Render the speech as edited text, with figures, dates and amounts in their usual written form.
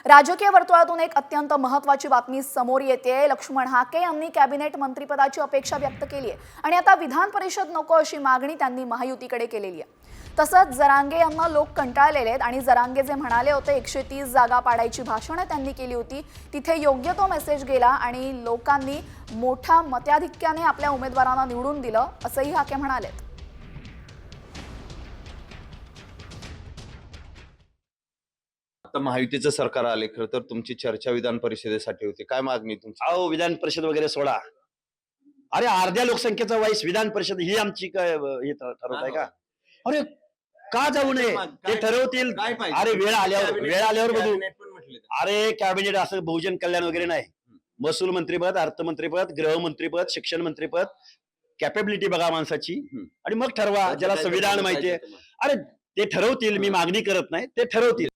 राजकीय वर्तुळातून एक अत्यंत महत्त्वाची बातमी समोर येते। लक्ष्मण हाके यांनी कॅबिनेट मंत्रिपदाची अपेक्षा व्यक्त केली आहे आणि आता विधान परिषद नको अशी मागणी त्यांनी महायुतीकडे केलेली आहे। तसंच जरांगे यांना लोक कंटाळलेले आहेत आणि जरांगे जे म्हणाले होते 130 जागा पाडायची भाषणे त्यांनी केली होती, तिथे योग्य तो मेसेज गेला आणि लोकांनी मोठ्या मताधिक्याने आपल्या उमेदवारांना निवडून दिलं असंही हाके म्हणाले। आता महायुतीचं सरकार आले, खरं तर तुमची चर्चा विधान परिषदेसाठी होती, काय मागणी तुमची? अहो विधान परिषद वगैरे सोडा, अरे अर्ध्या लोकसंख्येचा वाईस विधान परिषद ही आमची काय हे ठरवत आहे का? अरे का जाऊ नये, ते ठरवतील। अरे वेळ आल्यावर बघू। अरे कॅबिनेट असं बहुजन कल्याण वगैरे नाही, महसूल मंत्रीपद, अर्थमंत्रीपद, गृहमंत्रीपद, शिक्षण मंत्रीपद, कॅपेबिलिटी बघा माणसाची आणि मग ठरवा, ज्याला संविधान माहितीये। अरे ते ठरवतील, मी मागणी करत नाही, ते ठरवतील।